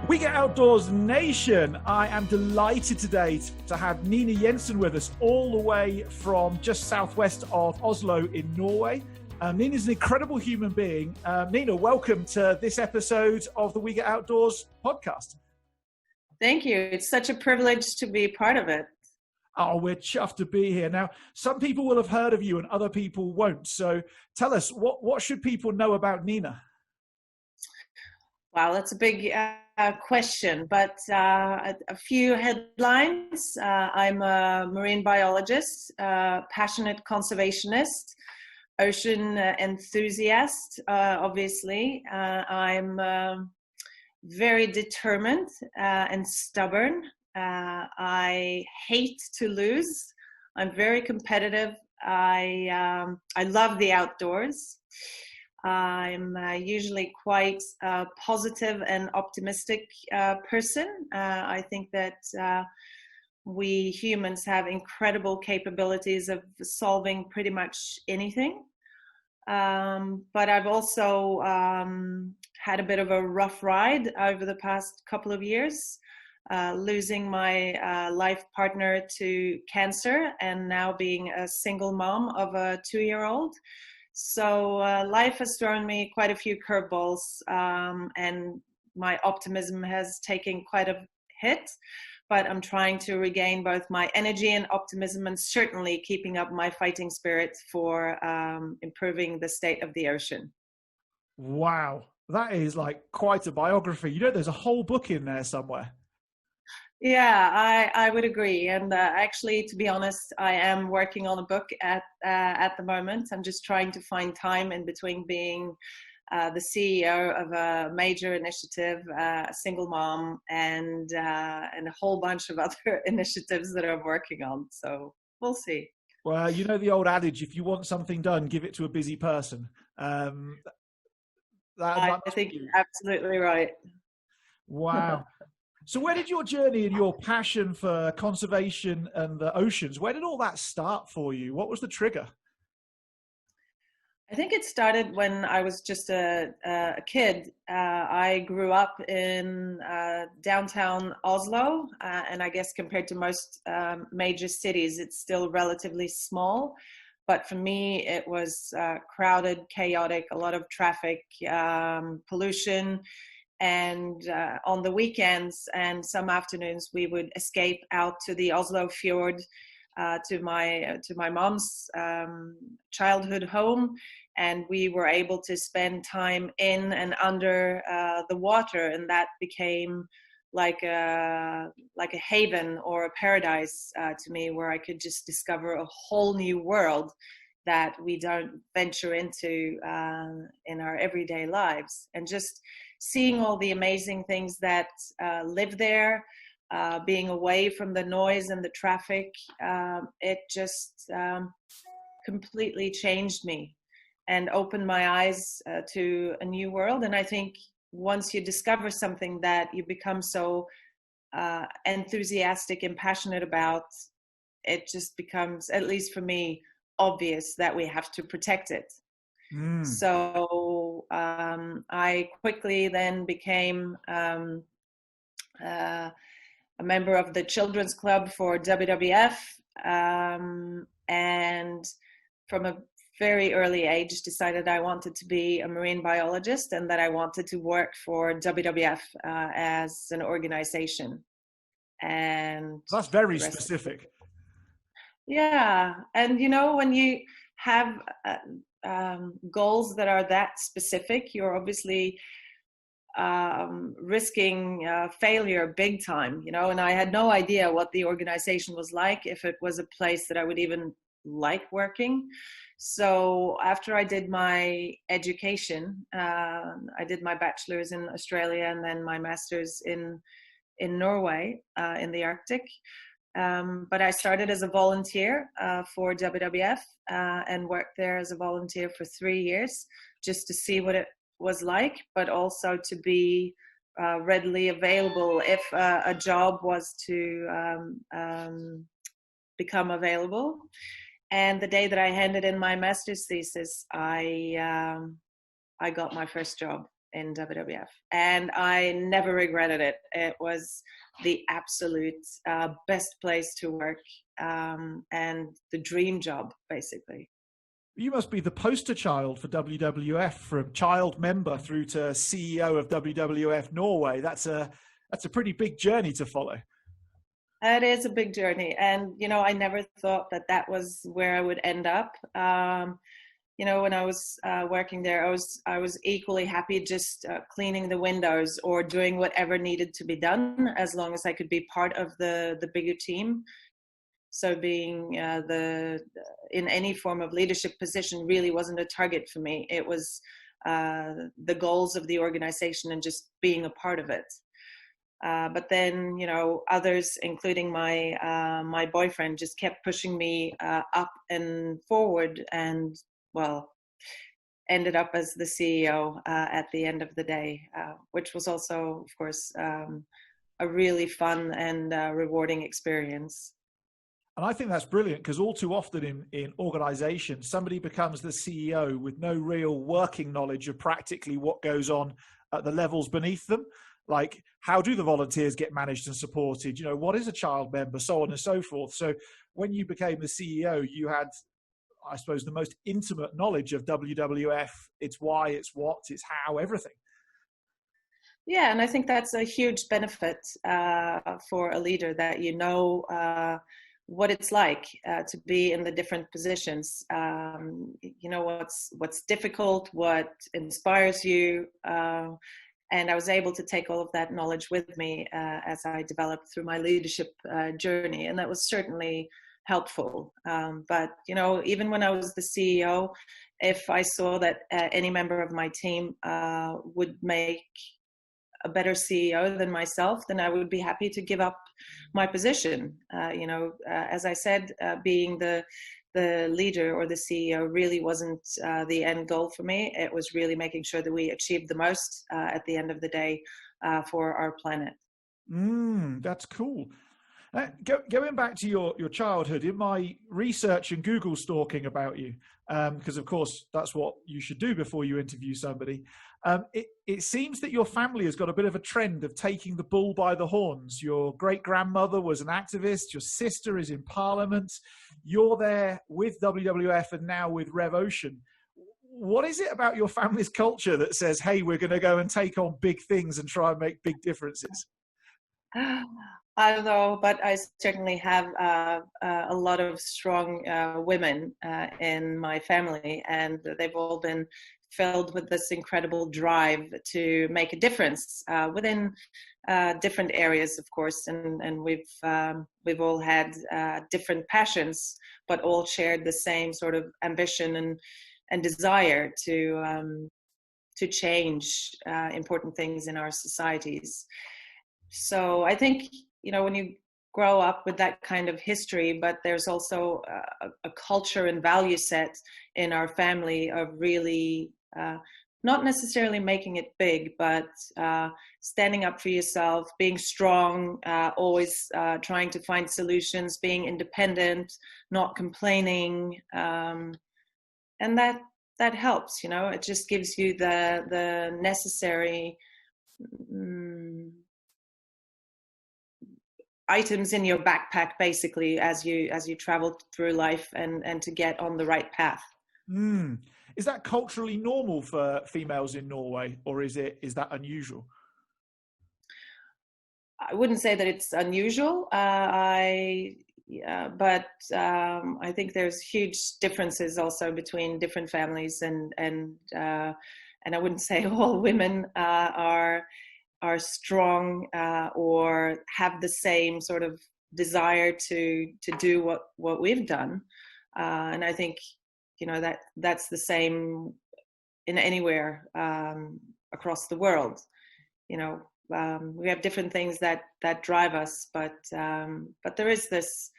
We Get Outdoors Nation. I am delighted today to have Nina Jensen with us all the way from just southwest of Oslo in Norway. Nina's an incredible human being. Nina, welcome to this episode of the We Get Outdoors podcast. Thank you. It's such a privilege to be part of it. Oh, we're chuffed to be here. Now, some people will have heard of you and other people won't. So tell us, what should people know about Nina? Wow, that's a big question, but a few headlines. I'm a marine biologist, passionate conservationist, ocean enthusiast, obviously. I'm very determined and stubborn. I hate to lose. I'm very competitive. I love the outdoors. I'm usually quite a positive and optimistic person. I think that we humans have incredible capabilities of solving pretty much anything. But I've also had a bit of a rough ride over the past couple of years, losing my life partner to cancer and now being a single mom of a 2-year-old. So life has thrown me quite a few curveballs, and my optimism has taken quite a hit, but I'm trying to regain both my energy and optimism, and certainly keeping up my fighting spirit for improving the state of the ocean. Wow, that is like quite a biography. You know, there's a whole book in there somewhere. Yeah, I would agree. And actually, to be honest, I am working on a book at the moment. I'm just trying to find time in between being the CEO of a major initiative, a single mom, and a whole bunch of other initiatives that I'm working on. So we'll see. Well, you know the old adage, if you want something done, give it to a busy person. I think you're absolutely right. Wow. So where did your journey and your passion for conservation and the oceans, where did all that start for you? What was the trigger? I think it started when I was just a kid. I grew up in downtown Oslo, and I guess compared to most major cities, it's still relatively small. But for me, it was crowded, chaotic, a lot of traffic, pollution. And on the weekends and some afternoons, we would escape out to the Oslo fjord, to my mom's childhood home, and we were able to spend time in and under the water, and that became like a haven or a paradise to me, where I could just discover a whole new world that we don't venture into in our everyday lives, and just seeing all the amazing things that live there, being away from the noise and the traffic, it just completely changed me and opened my eyes to a new world. And I think once you discover something that you become so enthusiastic and passionate about, it just becomes, at least for me, obvious that we have to protect it. So I quickly then became a member of the Children's Club for WWF, and from a very early age decided I wanted to be a marine biologist and that I wanted to work for WWF as an organization. And that's very specific. Yeah, and you know, when you have goals that are that specific, you're obviously risking failure big time, you know. And I had no idea what the organization was like, if it was a place that I would even like working. So after I did my education, I did my bachelor's in Australia and then my master's in Norway, in the Arctic. But I started as a volunteer for WWF and worked there as a volunteer for 3 years, just to see what it was like, but also to be readily available if a job was to become available. And the day that I handed in my master's thesis, I got my first job. in WWF, and I never regretted it. It was the absolute best place to work, and the dream job, basically. You must be the poster child for WWF, from child member through to CEO of WWF Norway. That's a pretty big journey to follow. It is a big journey, and I never thought that was where I would end up. When I was working there, I was equally happy just cleaning the windows or doing whatever needed to be done, as long as I could be part of the bigger team. So being in any form of leadership position really wasn't a target for me. It was the goals of the organization and just being a part of it. But then, others, including my boyfriend, just kept pushing me up and forward, and ended up as the CEO at the end of the day, which was also, of course, a really fun and rewarding experience. And I think that's brilliant, because all too often in organizations, somebody becomes the CEO with no real working knowledge of practically what goes on at the levels beneath them. Like, how do the volunteers get managed and supported? What is a child member, so on and so forth. So when you became the CEO, you had, I suppose, the most intimate knowledge of WWF. It's why, it's what, it's how, everything. Yeah, and I think that's a huge benefit for a leader, that what it's like to be in the different positions. What's difficult, what inspires you. And I was able to take all of that knowledge with me as I developed through my leadership journey. And that was certainly helpful. But, even when I was the CEO, if I saw that any member of my team would make a better CEO than myself, then I would be happy to give up my position. As I said, being the leader or the CEO really wasn't the end goal for me. It was really making sure that we achieved the most at the end of the day for our planet. That's cool. Going back to your childhood, in my research and Google stalking about you, because of course that's what you should do before you interview somebody, it seems that your family has got a bit of a trend of taking the bull by the horns. Your great-grandmother was an activist, your sister is in Parliament, you're there with WWF and now with REV Ocean. What is it about your family's culture that says, hey, we're going to go and take on big things and try and make big differences? I don't know, but I certainly have a lot of strong women in my family, and they've all been filled with this incredible drive to make a difference within different areas, of course. And we've all had different passions, but all shared the same sort of ambition and desire to change important things in our societies. So I think, when you grow up with that kind of history, but there's also a culture and value set in our family of really not necessarily making it big, but standing up for yourself, being strong, always trying to find solutions, being independent, not complaining. And that helps, it just gives you the necessary items in your backpack, basically, as you travel through life and to get on the right path. Is that culturally normal for females in Norway, or is that unusual? I wouldn't say that it's unusual. But I think there's huge differences also between different families, and I wouldn't say all women are strong or have the same sort of desire to do what we've done. And I think, that's the same in anywhere across the world. We have different things that drive us, but there is this,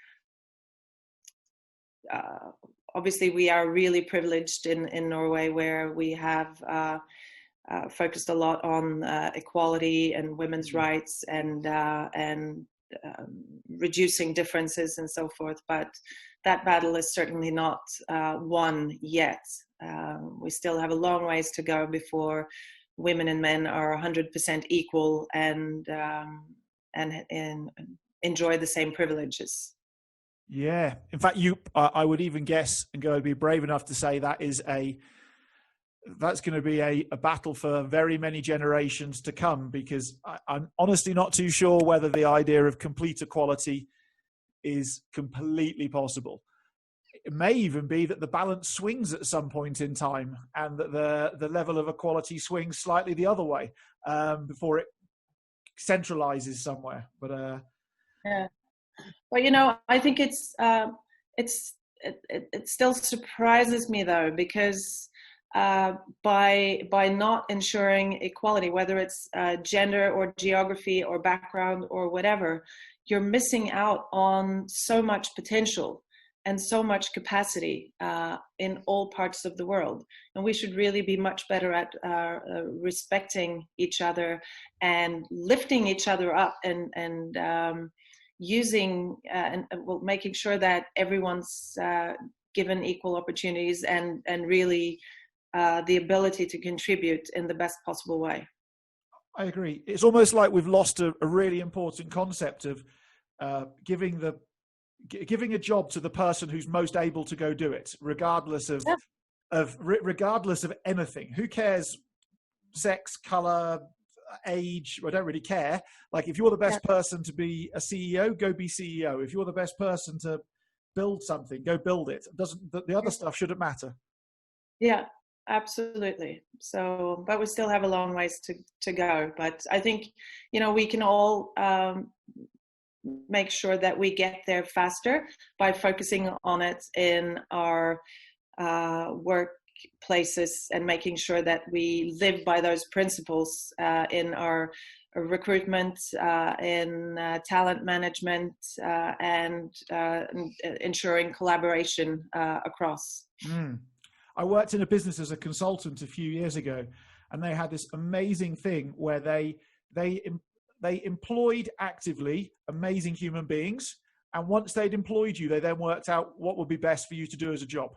obviously we are really privileged in Norway, where we have focused a lot on equality and women's rights and reducing differences and so forth. But that battle is certainly not won yet. We still have a long ways to go before women and men are 100% equal and enjoy the same privileges. Yeah. In fact, I would even guess and go be brave enough to say that's going to be a battle for very many generations to come, because I'm honestly not too sure whether the idea of complete equality is completely possible. It may even be that the balance swings at some point in time, and that the level of equality swings slightly the other way before it centralizes somewhere. But yeah. Well, I think it still surprises me though, because by not ensuring equality, whether it's gender or geography or background or whatever, you're missing out on so much potential and so much capacity in all parts of the world. And we should really be much better at respecting each other and lifting each other up, and using making sure that everyone's given equal opportunities and really the ability to contribute in the best possible way. I agree. It's almost like we've lost a really important concept of giving a job to the person who's most able to go do it, regardless of anything. Who cares? Sex, color, age? I don't really care. Like, if you're the best person to be a CEO, go be CEO. If you're the best person to build something, go build it. The other stuff shouldn't matter. Yeah, absolutely. So, but we still have a long ways to go. But I think, we can all make sure that we get there faster by focusing on it in our workplaces, and making sure that we live by those principles in our recruitment, in talent management, and ensuring collaboration across. I worked in a business as a consultant a few years ago, and they had this amazing thing where they employed actively amazing human beings. And once they'd employed you, they then worked out what would be best for you to do as a job.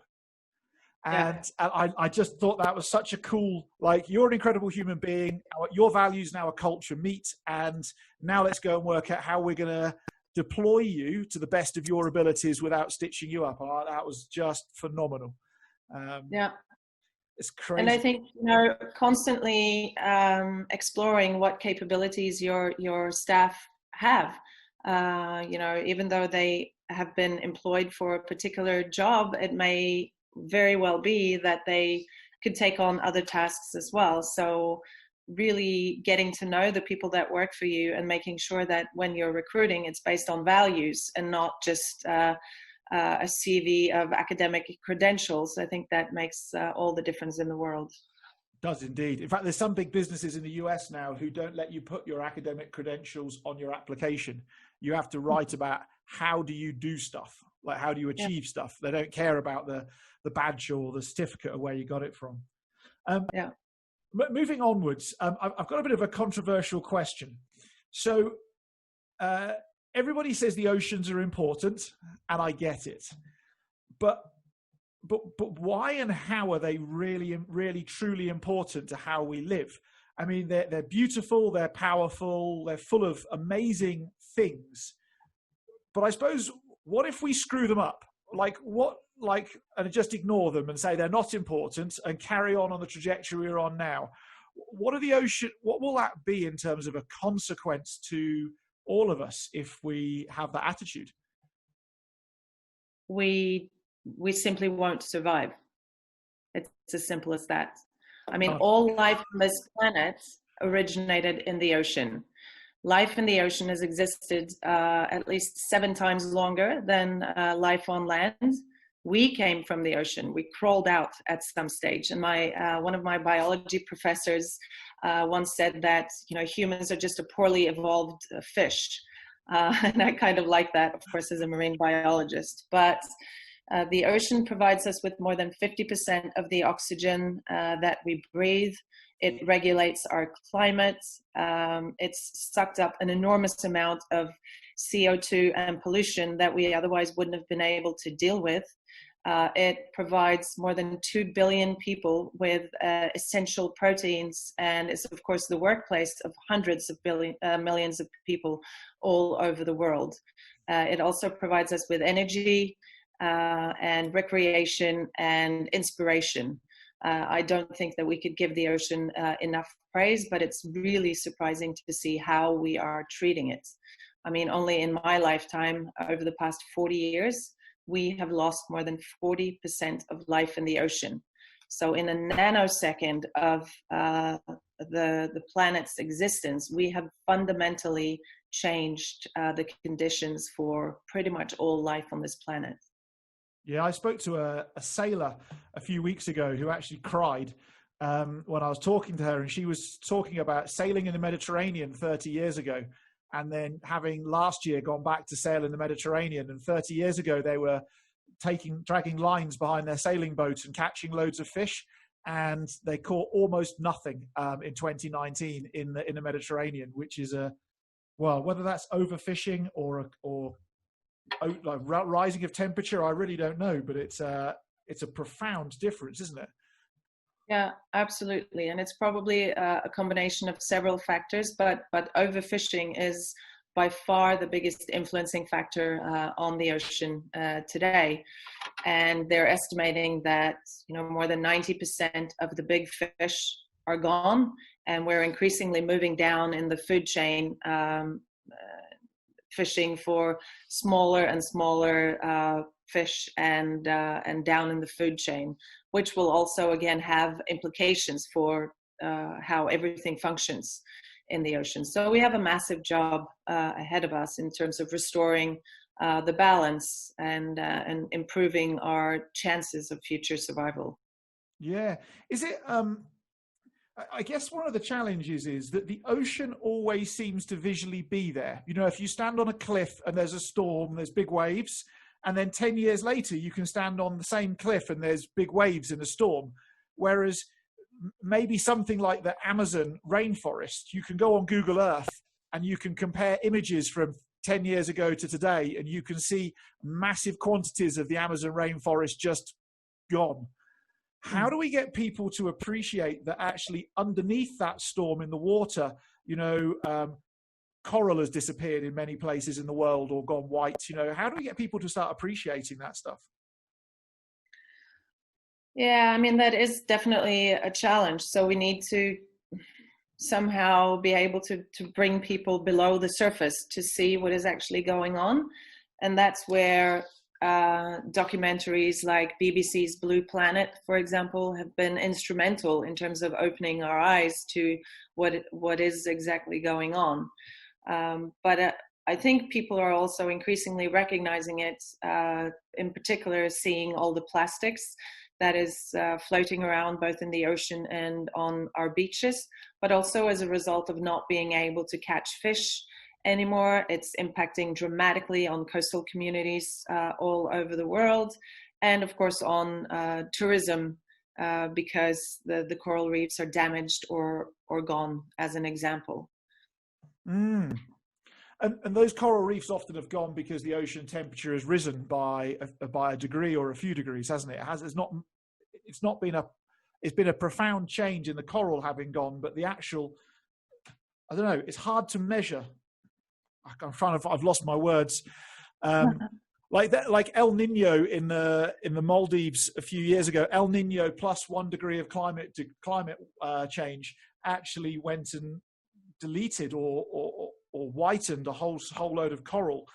And I just thought that was such a cool, like, you're an incredible human being. Your values now, a culture meet. And now let's go and work out how we're going to deploy you to the best of your abilities without stitching you up. That was just phenomenal. It's crazy. And I think, constantly exploring what capabilities your staff have, even though they have been employed for a particular job, it may very well be that they could take on other tasks as well. So really getting to know the people that work for you, and making sure that when you're recruiting, it's based on values and not just a CV of academic credentials. I think that makes all the difference in the world. Does indeed. In fact, there's some big businesses in the US now who don't let you put your academic credentials on your application. You have to write about how do you do stuff, like how do you achieve stuff. They don't care about the badge or the certificate or where you got it from. Moving onwards, I've got a bit of a controversial question. So everybody says the oceans are important, and I get it. But why and how are they really, really, truly important to how we live? I mean, they're beautiful, they're powerful, they're full of amazing things. But I suppose, what if we screw them up? And just ignore them and say they're not important and carry on the trajectory we're on now? What will that be in terms of a consequence to all of us if we have that attitude? We simply won't survive. It's as simple as that. I mean, all life on this planet originated in the ocean. Life in the ocean has existed at least 7 times longer than life on land. We came from the ocean. We crawled out at some stage. And one of my biology professors once said that, humans are just a poorly evolved fish. And I kind of like that, of course, as a marine biologist. But the ocean provides us with more than 50% of the oxygen that we breathe. It regulates our climate. It's sucked up an enormous amount of CO2 and pollution that we otherwise wouldn't have been able to deal with. It provides more than 2 billion people with essential proteins, and is, of course, the workplace of hundreds of millions of people all over the world. It also provides us with energy and recreation and inspiration. I don't think that we could give the ocean enough praise, but it's really surprising to see how we are treating it. I mean, only in my lifetime, over the past 40 years, we have lost more than 40% of life in the ocean. So in a nanosecond of the planet's existence, we have fundamentally changed the conditions for pretty much all life on this planet. Yeah, I spoke to a sailor a few weeks ago who actually cried when I was talking to her, and she was talking about sailing in the Mediterranean 30 years ago, and then having last year gone back to sail in the Mediterranean. And 30 years ago, they were dragging lines behind their sailing boats and catching loads of fish, and they caught almost nothing in 2019 in the Mediterranean, which is whether that's overfishing or like rising of temperature, I really don't know, but it's a profound difference, isn't it? Yeah, absolutely. And it's probably a combination of several factors, but overfishing is by far the biggest influencing factor on the ocean today. And they're estimating that, more than 90% of the big fish are gone, and we're increasingly moving down in the food chain, fishing for smaller and smaller fish and down in the food chain, which will also again have implications for how everything functions in the ocean. So we have a massive job ahead of us in terms of restoring the balance and improving our chances of future survival. Yeah. Is it, I guess one of the challenges is that the ocean always seems to visually be there. If you stand on a cliff and there's a storm, there's big waves, and then 10 years later, you can stand on the same cliff and there's big waves in a storm. Whereas maybe something like the Amazon rainforest, you can go on Google Earth and you can compare images from 10 years ago to today, and you can see massive quantities of the Amazon rainforest just gone. How do we get people to appreciate that actually underneath that storm in the water, coral has disappeared in many places in the world or gone white? How do we get people to start appreciating that stuff? Yeah, I mean, that is definitely a challenge. So we need to somehow be able to bring people below the surface to see what is actually going on. And that's where documentaries like BBC's Blue Planet, for example, have been instrumental in terms of opening our eyes to what is exactly going on. But I think people are also increasingly recognizing it, in particular seeing all the plastics that is floating around both in the ocean and on our beaches, but also as a result of not being able to catch fish anymore. It's impacting dramatically on coastal communities all over the world, and of course on tourism, because the coral reefs are damaged or gone, as an example. And those coral reefs often have gone because the ocean temperature has risen by a degree or a few degrees, hasn't it? It's been a profound change in the coral having gone, but the actual, I don't know, it's hard to measure. I've lost my words. Like El Nino in the Maldives a few years ago, El Nino plus 1 degree of climate change actually went and deleted or whitened a whole load of coral.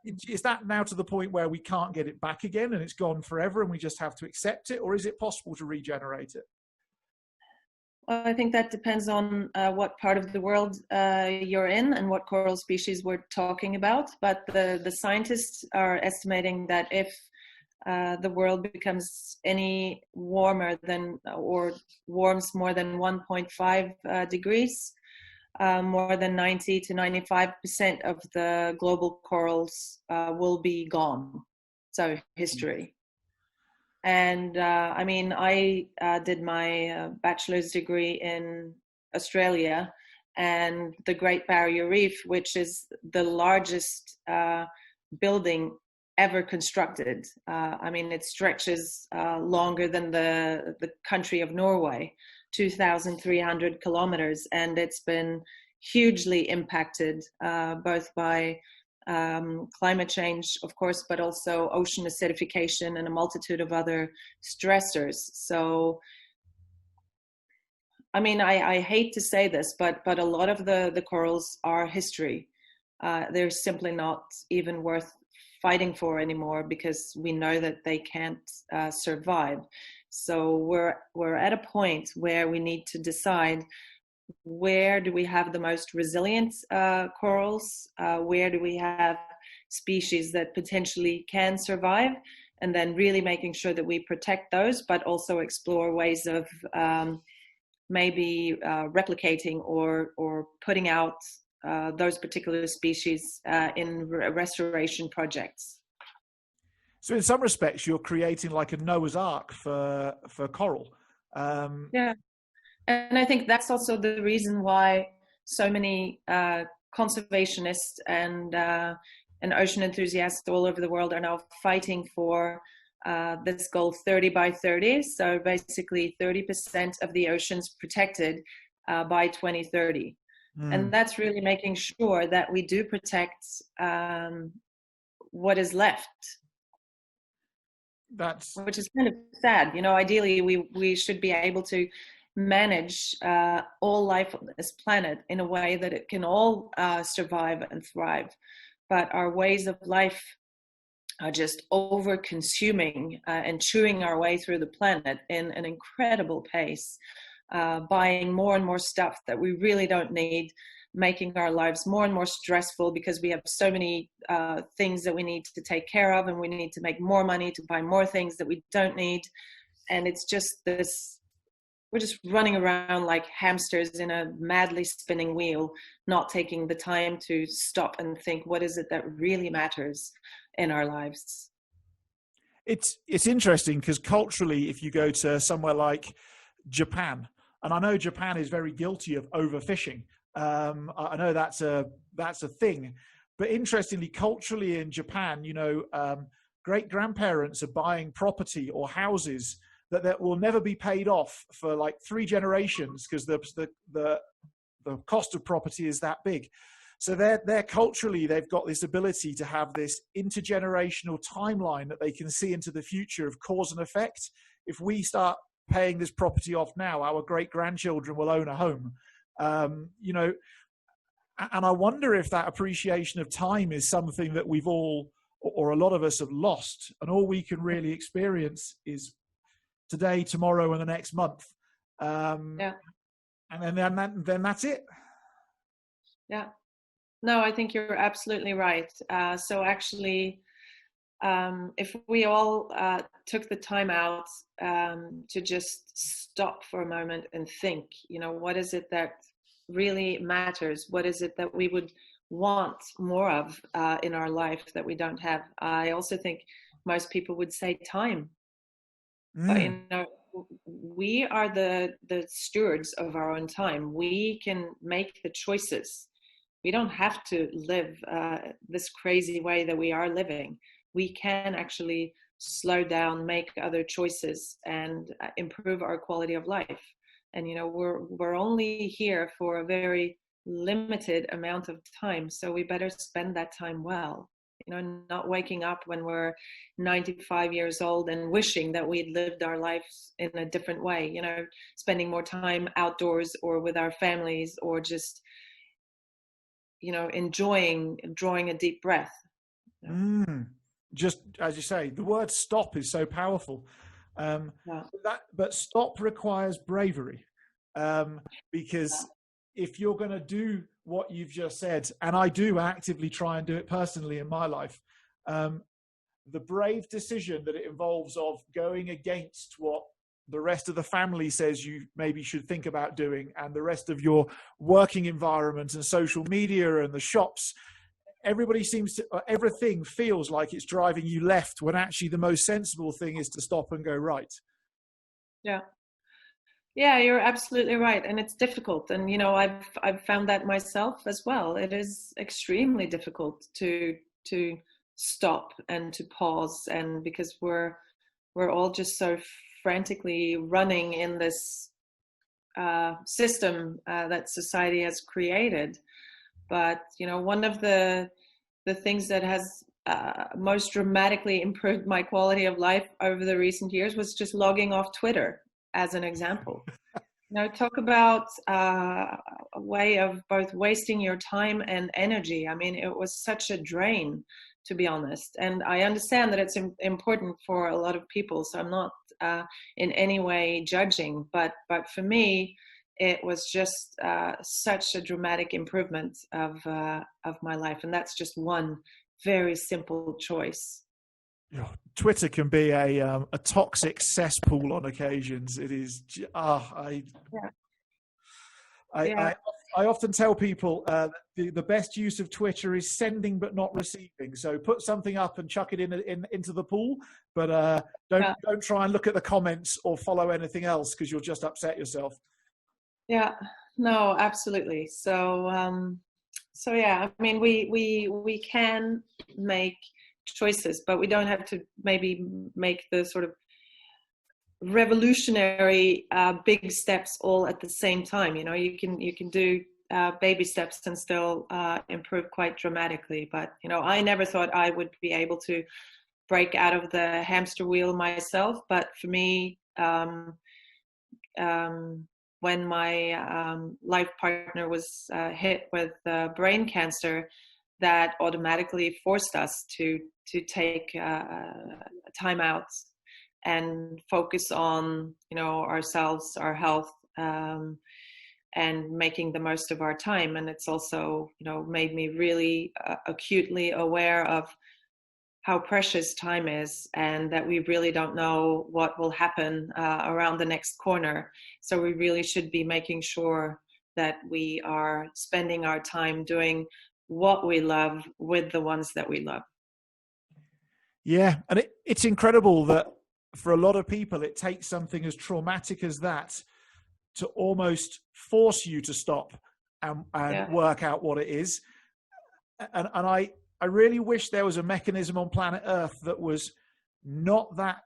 Is that now to the point where we can't get it back again and it's gone forever and we just have to accept it, or is it possible to regenerate it? Well, I think that depends on what part of the world you're in and what coral species we're talking about. But the scientists are estimating that if the world becomes any warmer than, or warms more than 1.5 degrees, more than 90 to 95% of the global corals will be gone. So history. And I mean, I did my bachelor's degree in Australia, and the Great Barrier Reef, which is the largest building ever constructed. I mean, it stretches longer than the country of Norway, 2,300 kilometers, and it's been hugely impacted both by climate change, of course, but also ocean acidification and a multitude of other stressors. So, I mean, I hate to say this, but a lot of the corals are history. They're simply not even worth fighting for anymore because we know that they can't survive. So we're at a point where we need to decide, where do we have the most resilient corals? Where do we have species that potentially can survive? And then really making sure that we protect those, but also explore ways of maybe replicating or putting out those particular species in restoration projects. So in some respects, you're creating like a Noah's Ark for coral. Yeah. And I think that's also the reason why so many conservationists and ocean enthusiasts all over the world are now fighting for this goal 30 by 30. So basically 30% of the oceans protected by 2030. And that's really making sure that we do protect what is left. Which is kind of sad. You know, ideally we should be able to manage all life on this planet in a way that it can all survive and thrive. But our ways of life are just over consuming and chewing our way through the planet in an incredible pace. Buying more and more stuff that we really don't need, making our lives more and more stressful because we have so many things that we need to take care of, and we need to make more money to buy more things that we don't need. And it's just this, we're just running around like hamsters in a madly spinning wheel, not taking the time to stop and think, what is it that really matters in our lives? It's interesting because culturally, if you go to somewhere like Japan, and I know Japan is very guilty of overfishing. I know that's a thing, but interestingly, culturally in Japan, you know, great grandparents are buying property or houses that will never be paid off for like 3 generations because the cost of property is that big. So they're culturally, they've got this ability to have this intergenerational timeline that they can see into the future of cause and effect. If we start paying this property off now, our great grandchildren will own a home. You know, and I wonder if that appreciation of time is something that we've all, or a lot of us, have lost, and all we can really experience is today, tomorrow, and the next month. Yeah. And then that's it. Yeah. No, I think you're absolutely right. So actually, if we all took the time out to just stop for a moment and think, you know, what is it that really matters? What is it that we would want more of in our life that we don't have? I also think most people would say time. But, you know, we are the stewards of our own time. We can make the choices. We don't have to live this crazy way that we are living. We can actually slow down, make other choices, and improve our quality of life. And, you know, we're only here for a very limited amount of time, so we better spend that time well. You know, not waking up when we're 95 years old and wishing that we'd lived our lives in a different way, you know, spending more time outdoors or with our families, or just, you know, drawing a deep breath. Just as you say, the word stop is so powerful. But stop requires bravery, because if you're going to do what you've just said, and I do actively try and do it personally in my life, the brave decision that it involves of going against what the rest of the family says you maybe should think about doing, and the rest of your working environment and social media and the shops, everything feels like it's driving you left, when actually the most sensible thing is to stop and go right. Yeah, you're absolutely right. And it's difficult. And, you know, I've found that myself as well. It is extremely difficult to stop and to pause, and because we're all just so frantically running in this system that society has created. But one of the things that has most dramatically improved my quality of life over the recent years was just logging off Twitter, as an example. Talk about a way of both wasting your time and energy. I mean, it was such a drain, to be honest. And I understand that it's important for a lot of people, so I'm not in any way judging. But for me, it was just such a dramatic improvement of my life, and that's just one very simple choice. Twitter can be a toxic cesspool on occasions. It is. I often tell people the best use of Twitter is sending but not receiving. So put something up and chuck it into the pool, but don't try and look at the comments or follow anything else, because you'll just upset yourself. Yeah. No, absolutely. So yeah. I mean, we can make choices, but we don't have to maybe make the sort of revolutionary big steps all at the same time. You can do baby steps and still improve quite dramatically. But I never thought I would be able to break out of the hamster wheel myself. But for me, when my life partner was hit with brain cancer, that automatically forced us to take time out and focus on ourselves, our health, and making the most of our time. And it's also made me really acutely aware of how precious time is, and that we really don't know what will happen around the next corner. So we really should be making sure that we are spending our time doing what we love with the ones that we love. Yeah, and it's incredible that for a lot of people it takes something as traumatic as that to almost force you to stop and work out what it is. And I really wish there was a mechanism on planet Earth that was not that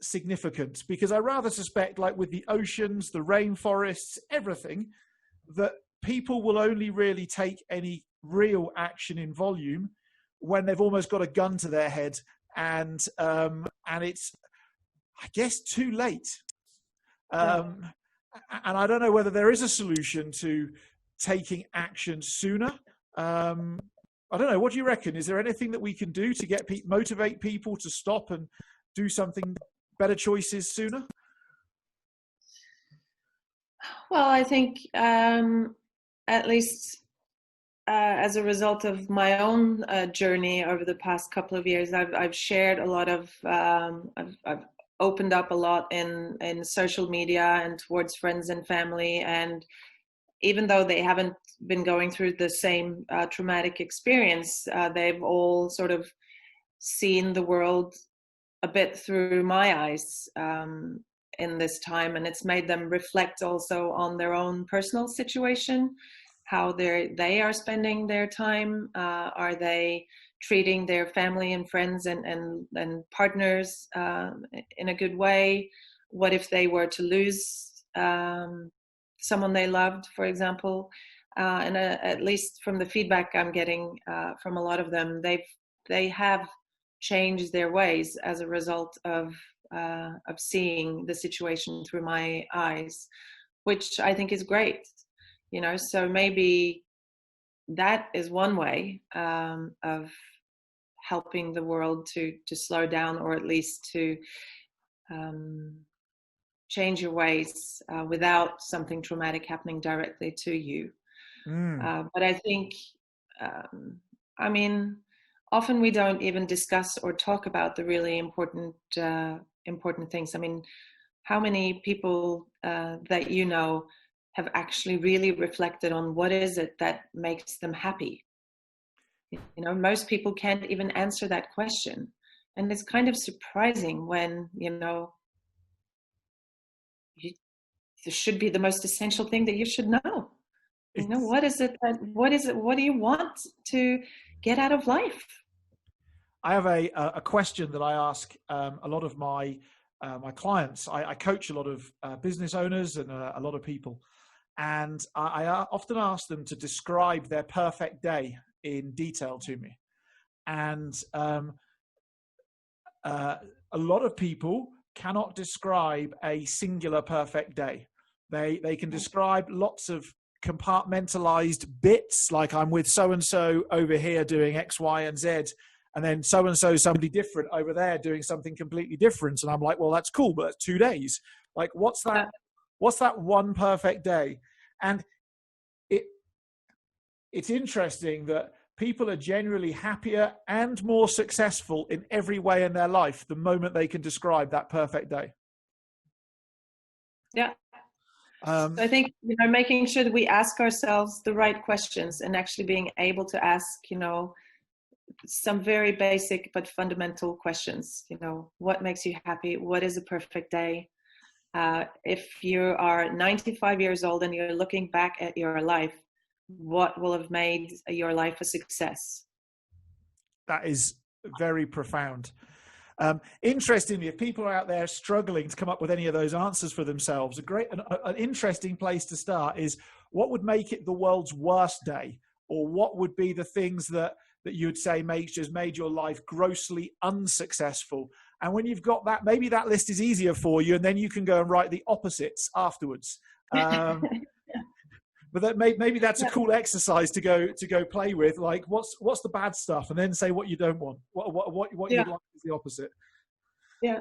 significant, because I rather suspect, like with the oceans, the rainforests, everything, that people will only really take any real action in volume when they've almost got a gun to their head, and it's, I guess, too late. And I don't know whether there is a solution to taking action sooner. I don't know. What do you reckon? Is there anything that we can do to get motivate people to stop and do something, better choices sooner? Well, I think at least as a result of my own journey over the past couple of years, I've shared a lot of, I've opened up a lot in social media and towards friends and family. And even though they haven't been going through the same traumatic experience, they've all sort of seen the world a bit through my eyes in this time. And it's made them reflect also on their own personal situation, how they are spending their time. Are they treating their family and friends and partners in a good way? What if they were to lose someone they loved, for example? And at least from the feedback I'm getting from a lot of them, they have changed their ways as a result of seeing the situation through my eyes, which I think is great. So maybe that is one way of helping the world to slow down, or at least to change your ways without something traumatic happening directly to you. But I think, often we don't even discuss or talk about the really important things. I mean, how many people that have actually really reflected on what is it that makes them happy? Most people can't even answer that question. And it's kind of surprising when, this should be the most essential thing that you should know. What do you want to get out of life? I have a question that I ask a lot of my clients. I coach a lot of business owners and a lot of people, and I often ask them to describe their perfect day in detail to me. And a lot of people cannot describe a singular perfect day. They can describe lots of compartmentalized bits, like I'm with so-and-so over here doing X, Y, and Z, and then so-and-so, somebody different over there doing something completely different. And I'm like, well, that's cool, but that's 2 days. Like, what's that one perfect day? And it's interesting that people are generally happier and more successful in every way in their life the moment they can describe that perfect day. Yeah. So I think, making sure that we ask ourselves the right questions and actually being able to ask, some very basic but fundamental questions. What makes you happy? What is a perfect day? If you are 95 years old and you're looking back at your life, what will have made your life a success? That is very profound. Interestingly, if people are out there struggling to come up with any of those answers for themselves, an interesting place to start is, what would make it the world's worst day? Or what would be the things that you'd say just made your life grossly unsuccessful? And when you've got that, maybe that list is easier for you, and then you can go and write the opposites afterwards. But maybe that's a cool exercise to go play with. Like, what's the bad stuff, and then say what you don't want. What you'd like is the opposite. Yeah,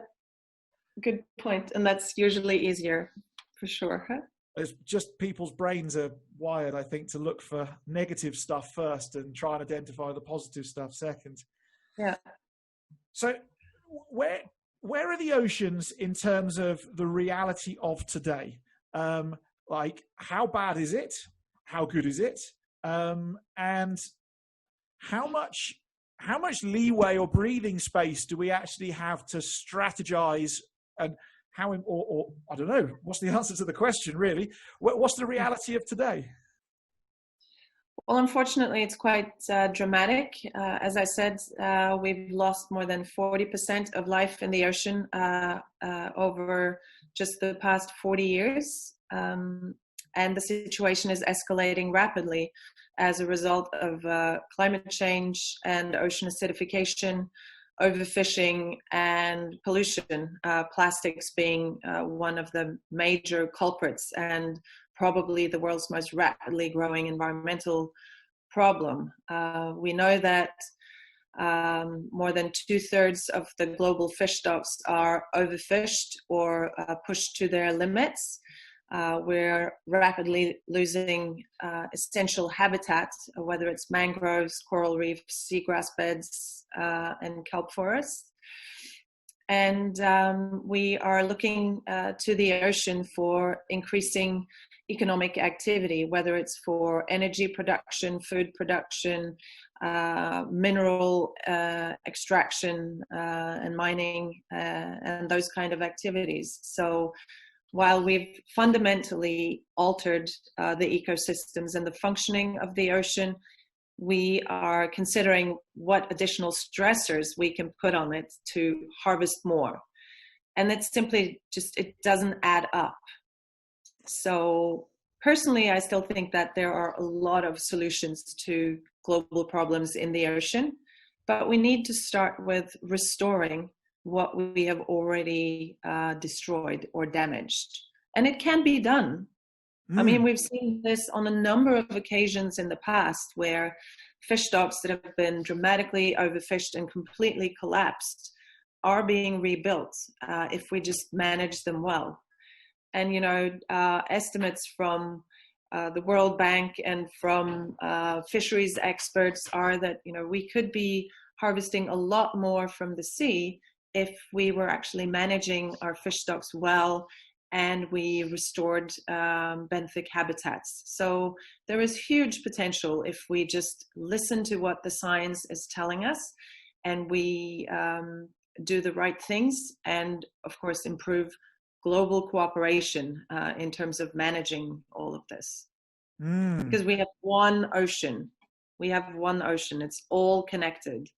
good point. And that's usually easier, for sure. Huh? It's just people's brains are wired, I think, to look for negative stuff first and try and identify the positive stuff second. Yeah. So, where are the oceans in terms of the reality of today? Like, how bad is it? How good is it? And how much leeway or breathing space do we actually have to strategize? And or I don't know, what's the answer to the question, really? What's the reality of today? Well, unfortunately, it's quite dramatic. As I said, we've lost more than 40% of life in the ocean over just the past 40 years. And the situation is escalating rapidly as a result of climate change and ocean acidification, overfishing, and pollution, plastics being one of the major culprits and probably the world's most rapidly growing environmental problem. We know that more than 2/3 of the global fish stocks are overfished or pushed to their limits. We're rapidly losing essential habitats, whether it's mangroves, coral reefs, seagrass beds, and kelp forests. And we are looking to the ocean for increasing economic activity, whether it's for energy production, food production, mineral extraction and mining, and those kind of activities. So while we've fundamentally altered the ecosystems and the functioning of the ocean, we are considering what additional stressors we can put on it to harvest more. And it's simply it doesn't add up. So personally, I still think that there are a lot of solutions to global problems in the ocean, but we need to start with restoring what we have already destroyed or damaged. And it can be done. I mean, we've seen this on a number of occasions in the past where fish stocks that have been dramatically overfished and completely collapsed are being rebuilt if we just manage them well. And, estimates from the World Bank and from fisheries experts are that, we could be harvesting a lot more from the sea if we were actually managing our fish stocks well and we restored benthic habitats. So there is huge potential if we just listen to what the science is telling us and we do the right things and, of course, improve global cooperation in terms of managing all of this. Because we have one ocean. We have one ocean. It's all connected.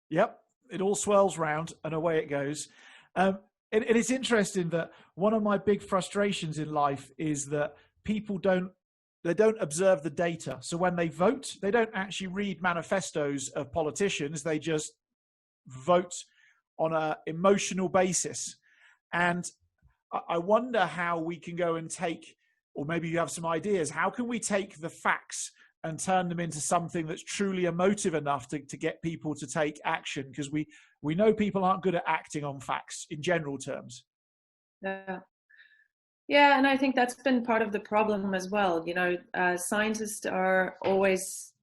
Yep. it all swirls round and away it goes. And it's interesting that one of my big frustrations in life is that people don't observe the data. So when they vote, they don't actually read manifestos of politicians. They just vote on an emotional basis. And I wonder how we can go and take, or maybe you have some ideas, how can we take the facts and turn them into something that's truly emotive enough to get people to take action? Because we know people aren't good at acting on facts in general terms. Yeah, and I think that's been part of the problem as well. Scientists are always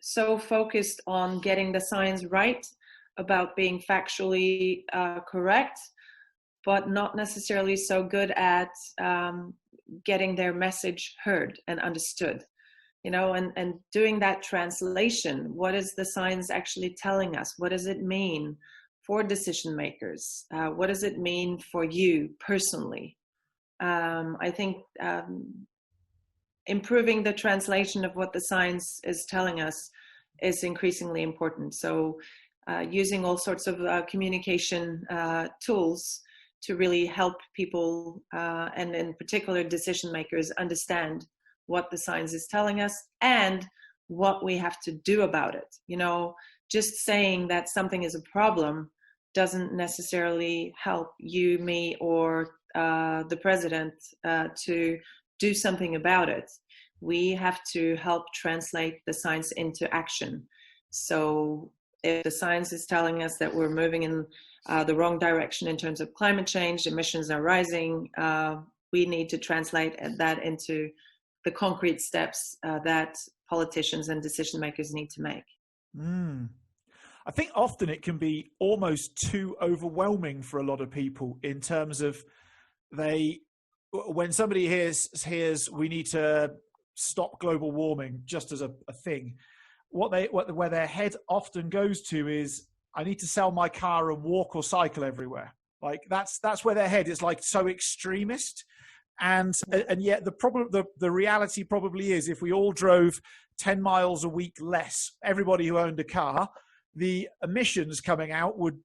so focused on getting the science right, about being factually correct, but not necessarily so good at getting their message heard and understood. And doing that translation. What is the science actually telling us? What does it mean for decision makers? What does it mean for you personally? I think improving the translation of what the science is telling us is increasingly important. So using all sorts of communication tools to really help people, and in particular decision makers, understand what the science is telling us and what we have to do about it. Just saying that something is a problem doesn't necessarily help you, me, or the president to do something about it. We have to help translate the science into action. So if the science is telling us that we're moving in the wrong direction in terms of climate change, emissions are rising, we need to translate that into the concrete steps that politicians and decision makers need to make. I think often it can be almost too overwhelming for a lot of people in terms of when somebody hears we need to stop global warming just as a thing, where their head often goes to is, I need to sell my car and walk or cycle everywhere. Like that's where their head is, like, so extremist. And yet the reality probably is, if we all drove 10 miles a week less, everybody who owned a car, the emissions coming out would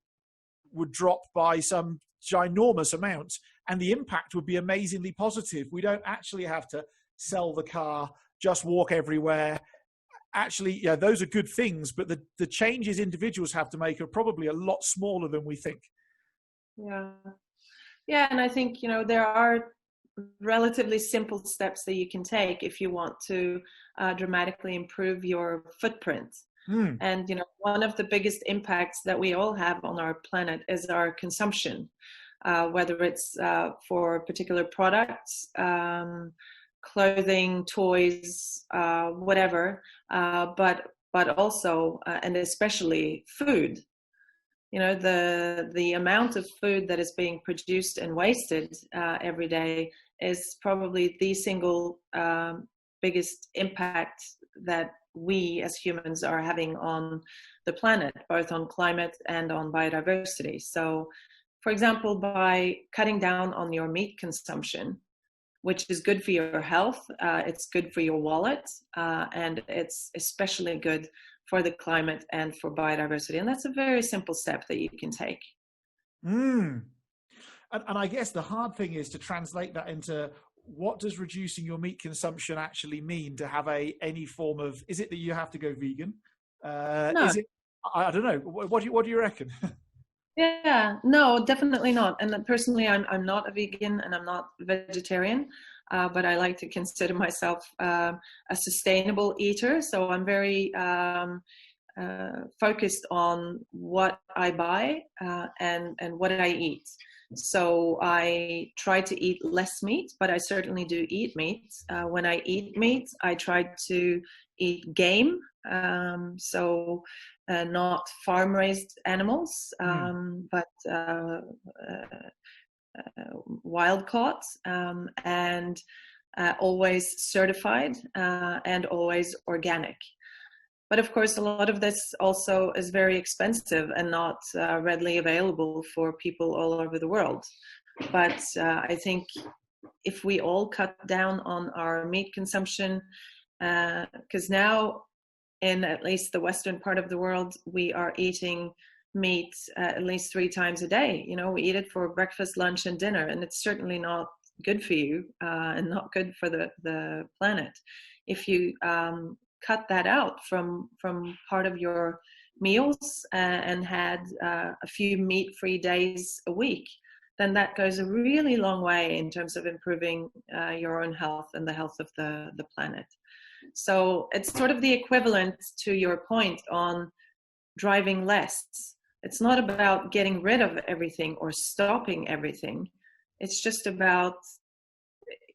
drop by some ginormous amount, and the impact would be amazingly positive. We don't actually have to sell the car, just walk everywhere. Actually, yeah, those are good things, but the changes individuals have to make are probably a lot smaller than we think. Yeah, and I think there are relatively simple steps that you can take if you want to dramatically improve your footprint. And one of the biggest impacts that we all have on our planet is our consumption, whether it's for particular products, clothing, toys, whatever, but also and especially food. The amount of food that is being produced and wasted every day is probably the single biggest impact that we as humans are having on the planet, both on climate and on biodiversity. So, for example, by cutting down on your meat consumption, which is good for your health, it's good for your wallet, and it's especially good for the climate and for biodiversity. And that's a very simple step that you can take. And I guess the hard thing is to translate that into, what does reducing your meat consumption actually mean to have any form of, is it that you have to go vegan? No. Is it, I don't know. What do you reckon? Yeah, no, definitely not. And personally, I'm not a vegan and I'm not vegetarian, but I like to consider myself a sustainable eater. So I'm very focused on what I buy and what I eat. So I try to eat less meat, but I certainly do eat meat. When I eat meat, I try to eat game. So not farm-raised animals, but wild caught, and always certified and always organic. But of course, a lot of this also is very expensive and not readily available for people all over the world. But I think if we all cut down on our meat consumption, because now in at least the Western part of the world, we are eating meat at least 3 times a day. You know, we eat it for breakfast, lunch, and dinner, and it's certainly not good for you and not good for the planet. If you cut that out from part of your meals and had a few meat-free days a week, then that goes a really long way in terms of improving your own health and the health of the planet. So it's sort of the equivalent to your point on driving less. It's not about getting rid of everything or stopping everything. It's just about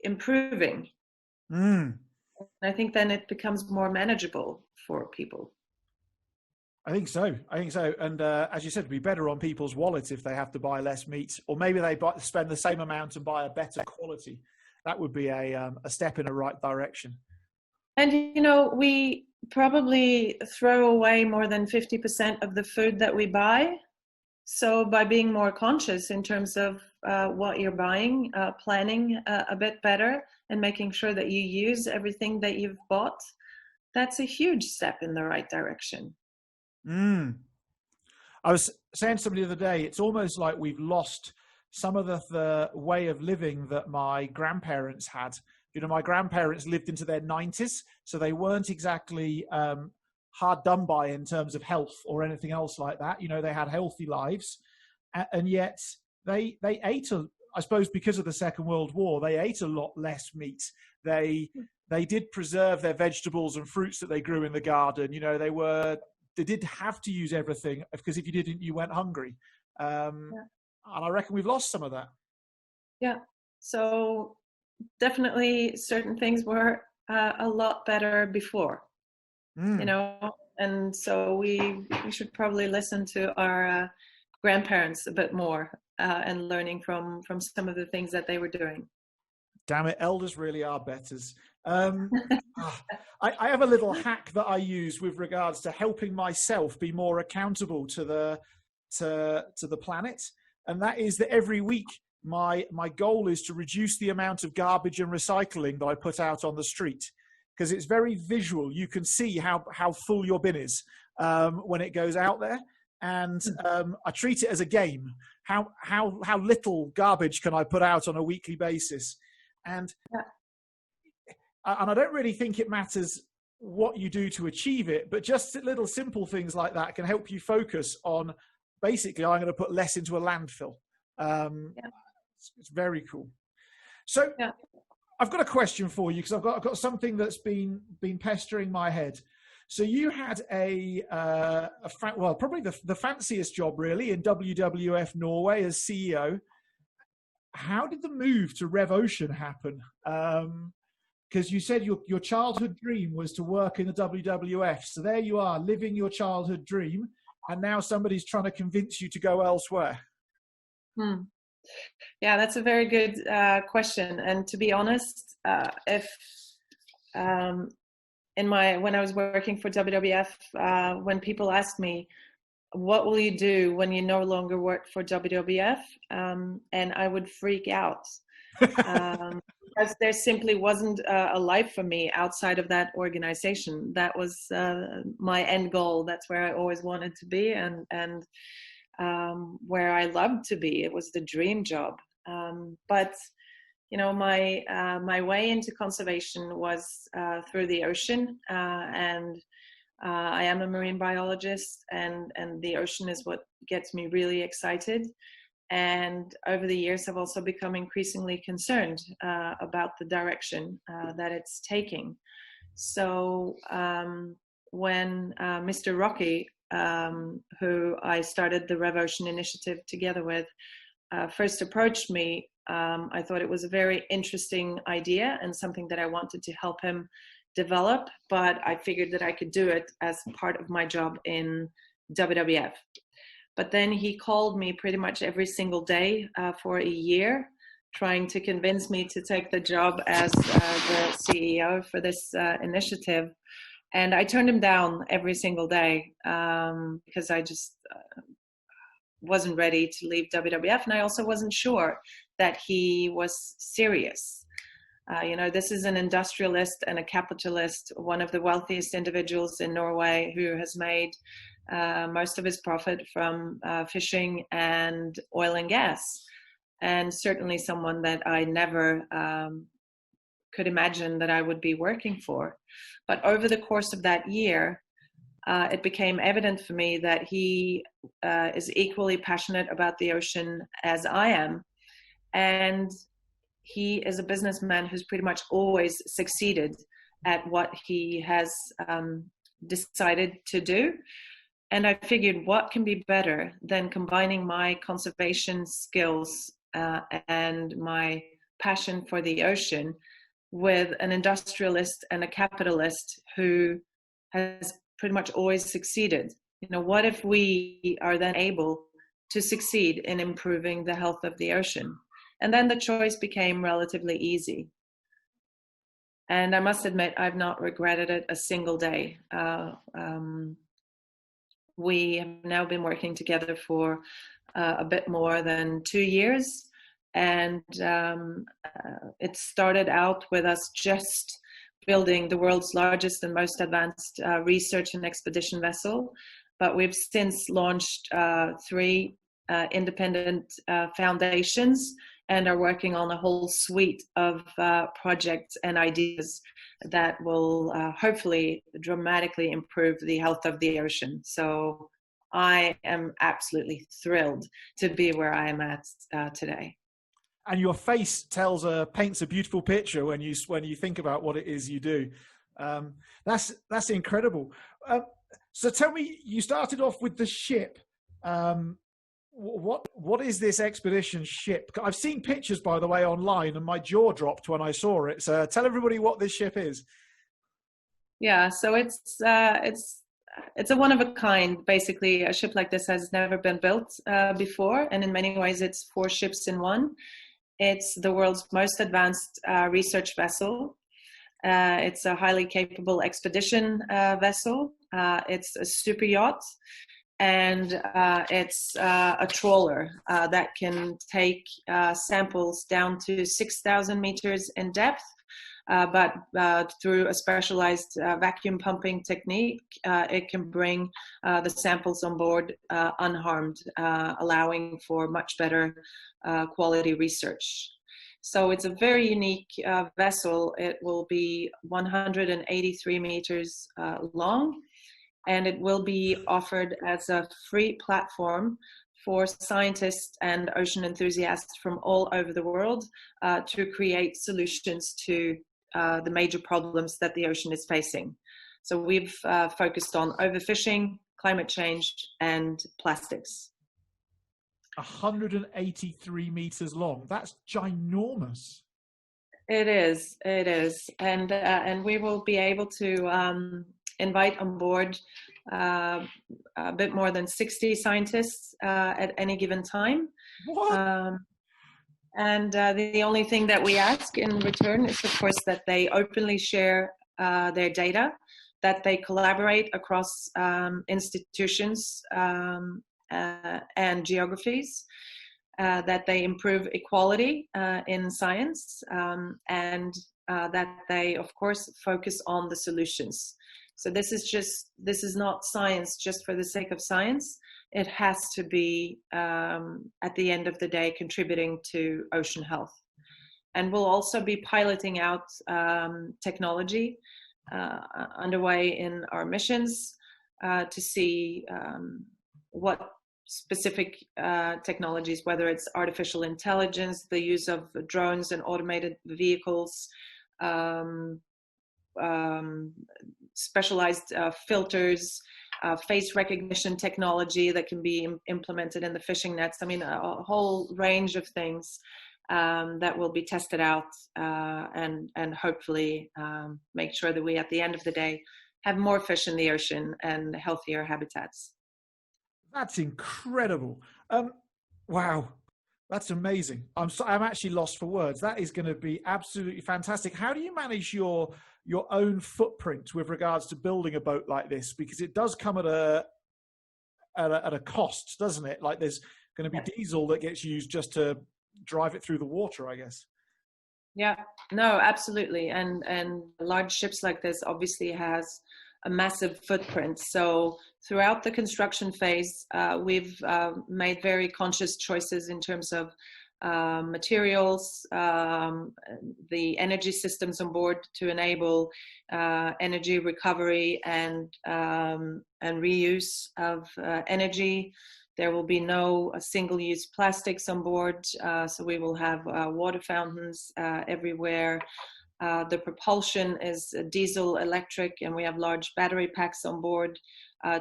improving. I think then it becomes more manageable for people. I think so. And as you said, it'd be better on people's wallets if they have to buy less meat, or maybe they spend the same amount and buy a better quality. That would be a step in the right direction. And, you know, we probably throw away more than 50% of the food that we buy. So by being more conscious in terms of what you're buying, planning a bit better and making sure that you use everything that you've bought, that's a huge step in the right direction. I was saying to somebody the other day, it's almost like we've lost some of the way of living that my grandparents had. You know, my grandparents lived into their 90s, so they weren't exactly hard done by in terms of health or anything else like that. You know, they had healthy lives, and yet they ate, I suppose because of the Second World War, they ate a lot less meat. They did preserve their vegetables and fruits that they grew in the garden. You know, they did have to use everything, because if you didn't, you went hungry. And I reckon we've lost some of that. Yeah. So definitely certain things were a lot better before, you know, and so we should probably listen to our grandparents a bit more and learning from some of the things that they were doing. Damn it, elders really are betters. I have a little hack that I use with regards to helping myself be more accountable to the planet, and that is that every week my goal is to reduce the amount of garbage and recycling that I put out on the street, because it's very visual. You can see how full your bin is when it goes out there, and I treat it as a game. How little garbage can I put out on a weekly basis? And I don't really think it matters what you do to achieve it, but just little simple things like that can help you focus on, basically, I'm going to put less into a landfill. It's very cool. So I've got a question for you, because I've got something that's been pestering my head. So you had probably the fanciest job really in WWF Norway as CEO. How did the move to REV Ocean happen? Because you said your childhood dream was to work in the WWF. So there you are, living your childhood dream, and now somebody's trying to convince you to go elsewhere. Yeah, that's a very good question. And to be honest, when I was working for WWF, when people asked me, what will you do when you no longer work for WWF? And I would freak out because there simply wasn't a life for me outside of that organization. That was my end goal. That's where I always wanted to be, and where I loved to be. It was the dream job. But you know, my way into conservation was through the ocean, and I am a marine biologist, and the ocean is what gets me really excited. And over the years, I've also become increasingly concerned about the direction that it's taking. So when Mr. Rocky, who I started the REV Ocean initiative together with, first approached me, I thought it was a very interesting idea and something that I wanted to help him develop, but I figured that I could do it as part of my job in WWF. But then he called me pretty much every single day for a year, trying to convince me to take the job as the CEO for this initiative. And I turned him down every single day because I just wasn't ready to leave WWF. And I also wasn't sure that he was serious. This is an industrialist and a capitalist, one of the wealthiest individuals in Norway, who has made most of his profit from fishing and oil and gas, and certainly someone that I never could imagine that I would be working for. But over the course of that year, it became evident for me that he is equally passionate about the ocean as I am. And he is a businessman who's pretty much always succeeded at what he has decided to do. And I figured, what can be better than combining my conservation skills and my passion for the ocean with an industrialist and a capitalist who has pretty much always succeeded. What if we are then able to succeed in improving the health of the ocean? And then the choice became relatively easy. And I must admit, I've not regretted it a single day. We have now been working together for a bit more than 2 years. And it started out with us just building the world's largest and most advanced research and expedition vessel. But we've since launched 3 independent foundations and are working on a whole suite of projects and ideas that will hopefully dramatically improve the health of the ocean. So I am absolutely thrilled to be where I am at today. And your face paints a beautiful picture when you think about what it is you do. That's incredible. So tell me, you started off with the ship. What is this expedition ship? I've seen pictures, by the way, online, and my jaw dropped when I saw it. So tell everybody what this ship is. Yeah, so it's a one of a kind. Basically, a ship like this has never been built before, and in many ways, it's 4 ships in one. It's the world's most advanced research vessel. It's a highly capable expedition vessel. It's a super yacht. And it's a trawler that can take samples down to 6,000 meters in depth, but through a specialized vacuum pumping technique, it can bring the samples on board unharmed, allowing for much better quality research. So it's a very unique vessel. It will be 183 meters long. And it will be offered as a free platform for scientists and ocean enthusiasts from all over the world to create solutions to the major problems that the ocean is facing. So we've focused on overfishing, climate change, and plastics. 183 meters long. That's ginormous. It is. And we will be able to invite on board a bit more than 60 scientists at any given time. What? And the only thing that we ask in return is, of course, that they openly share their data, that they collaborate across institutions and geographies, that they improve equality in science, and that they, of course, focus on the solutions. So this is not science just for the sake of science. It has to be, at the end of the day, contributing to ocean health. And we'll also be piloting out technology underway in our missions to see what specific technologies, whether it's artificial intelligence, the use of drones and automated vehicles, specialized filters, face recognition technology that can be implemented in the fishing nets. I mean, a whole range of things that will be tested out and hopefully make sure that we, at the end of the day, have more fish in the ocean and healthier habitats. That's incredible. Wow. That's amazing. I'm actually lost for words. That is going to be absolutely fantastic. How do you manage your own footprint with regards to building a boat like this? Because it does come at a cost, doesn't it? Like there's going to be diesel that gets used just to drive it through the water, I guess. Yeah, no, absolutely. And large ships like this obviously has a massive footprint. So throughout the construction phase, we've made very conscious choices in terms of materials, the energy systems on board to enable energy recovery and reuse of energy. There will be no single-use plastics on board, so we will have water fountains everywhere. The propulsion is diesel electric, and we have large battery packs on board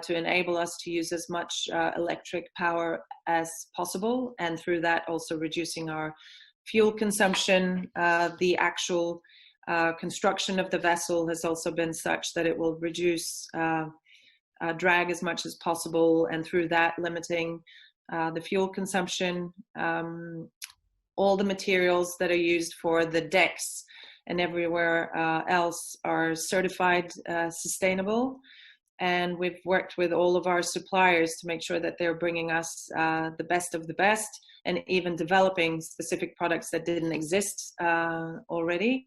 to enable us to use as much electric power as possible, and through that also reducing our fuel consumption. The actual construction of the vessel has also been such that it will reduce drag as much as possible, and through that limiting the fuel consumption. All the materials that are used for the decks and everywhere else are certified sustainable, and we've worked with all of our suppliers to make sure that they're bringing us the best of the best, and even developing specific products that didn't exist already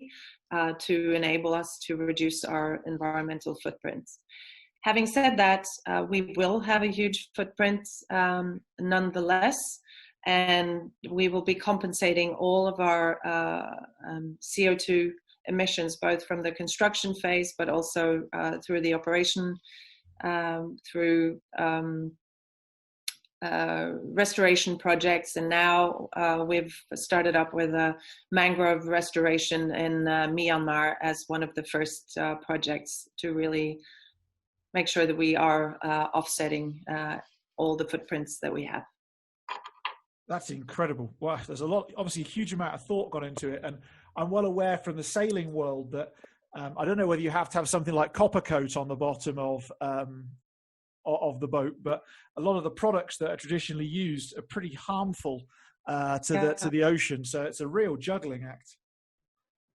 to enable us to reduce our environmental footprints. Having said that, we will have a huge footprint nonetheless, and we will be compensating all of our CO2 emissions, both from the construction phase, but also through the operation, through restoration projects. And now we've started up with a mangrove restoration in Myanmar as one of the first projects to really make sure that we are offsetting all the footprints that we have. That's incredible. Wow, there's a lot, obviously a huge amount of thought gone into it. And I'm well aware from the sailing world that I don't know whether you have to have something like copper coat on the bottom of the boat, but a lot of the products that are traditionally used are pretty harmful to the ocean. So it's a real juggling act.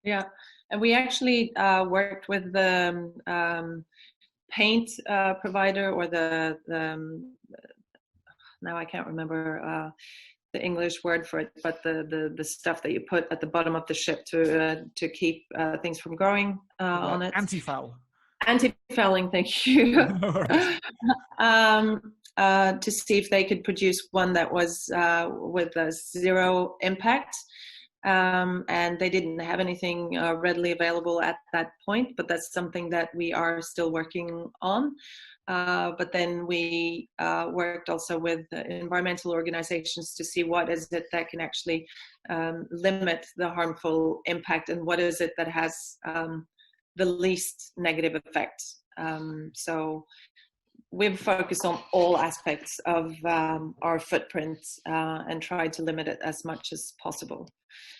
Yeah, and we actually worked with the paint provider, or the now I can't remember the English word for it, but the stuff that you put at the bottom of the ship to keep things from growing on it. Anti-foul. Anti-fouling, thank you. To see if they could produce one that was with a zero impact. And they didn't have anything readily available at that point, but that's something that we are still working on. But then we worked also with environmental organizations to see what is it that can actually limit the harmful impact, and what is it that has the least negative effect. So we've focused on all aspects of our footprint and tried to limit it as much as possible.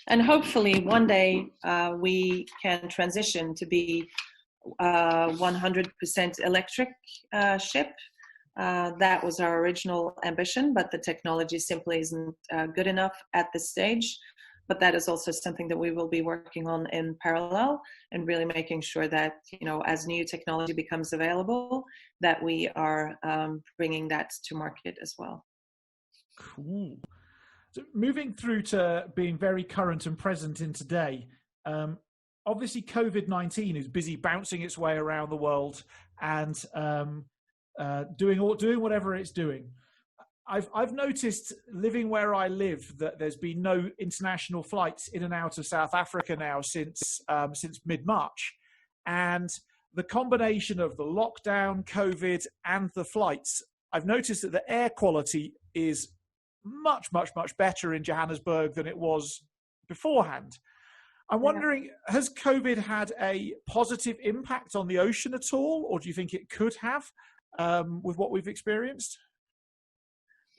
And hopefully one day we can transition to be 100% electric ship. That was our original ambition, but the technology simply isn't good enough at this stage. But that is also something that we will be working on in parallel, and really making sure that, you know, as new technology becomes available, that we are bringing that to market as well. Cool. So moving through to being very current and present in today, obviously COVID-19 is busy bouncing its way around the world and doing whatever it's doing. I've noticed, living where I live, that there's been no international flights in and out of South Africa now since mid-March, and the combination of the lockdown, COVID, and the flights, I've noticed that the air quality is much better in Johannesburg than it was beforehand. I'm wondering, has COVID had a positive impact on the ocean at all, or do you think it could have with what we've experienced?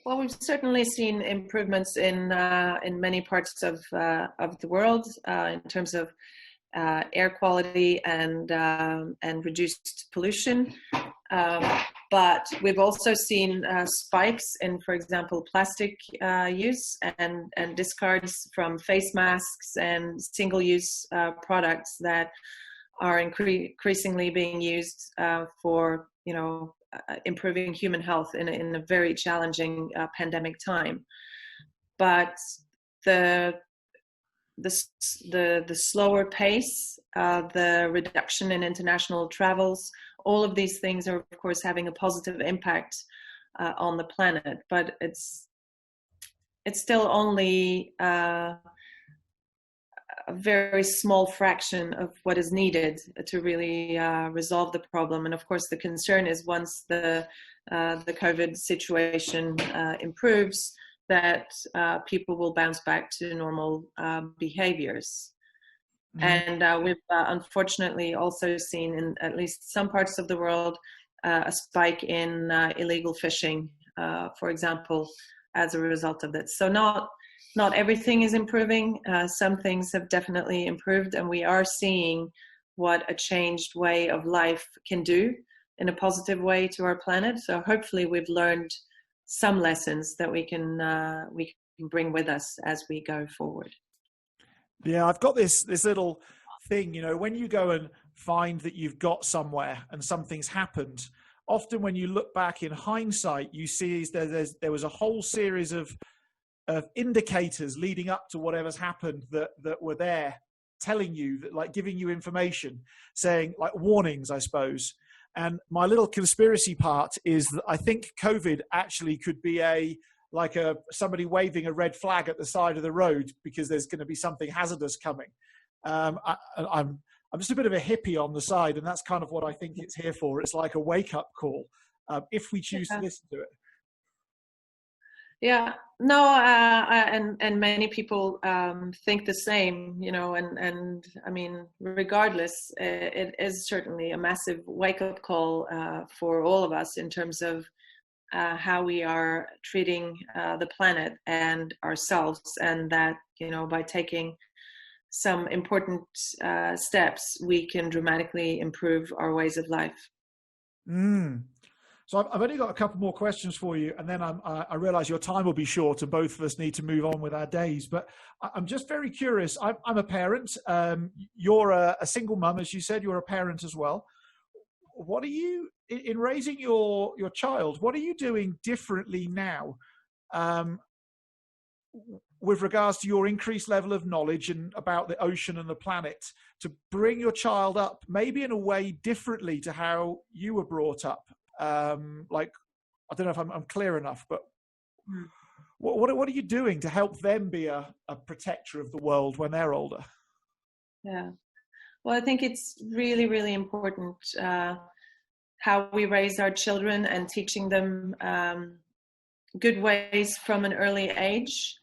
Well, we've certainly seen improvements in many parts of the world in terms of air quality and reduced pollution. But we've also seen spikes in, for example, plastic use and discards from face masks and single-use products that are increasingly being used for, you know, improving human health in a very challenging pandemic time. But the the slower pace, the reduction in international travels, all of these things are of course having a positive impact on the planet, but it's still only a very small fraction of what is needed to really resolve the problem. And of course, the concern is once the COVID situation improves, that people will bounce back to normal behaviors. Mm-hmm. And we've unfortunately also seen in at least some parts of the world a spike in illegal fishing, for example, as a result of this. So not everything is improving. Some things have definitely improved, and we are seeing what a changed way of life can do in a positive way to our planet. So hopefully we've learned some lessons that we can bring with us as we go forward. Yeah, I've got this little thing, you know, when you go and find that you've got somewhere and something's happened, often when you look back in hindsight, you see there was a whole series of indicators leading up to whatever's happened that were there telling you that, like, giving you information, saying, like, warnings, I suppose. And my little conspiracy part is that I think COVID actually could be somebody waving a red flag at the side of the road because there's going to be something hazardous coming. I'm just a bit of a hippie on the side, and that's kind of what I think it's here for. It's like a wake-up call, if we choose to listen to it. Yeah, no, and many people think the same, you know, and I mean, regardless, it is certainly a massive wake-up call for all of us in terms of how we are treating the planet and ourselves, and that, you know, by taking some important steps, we can dramatically improve our ways of life. So I've only got a couple more questions for you, and then I realize your time will be short and both of us need to move on with our days. But I'm just very curious. I'm a parent. You're a single mum, as you said. You're a parent as well. What are you, in raising your child, what are you doing differently now with regards to your increased level of knowledge and about the ocean and the planet to bring your child up maybe in a way differently to how you were brought up? Like, I don't know if I'm clear enough, but what are you doing to help them be a protector of the world when they're older? Yeah, well, I think it's really, really important how we raise our children and teaching them good ways from an early age.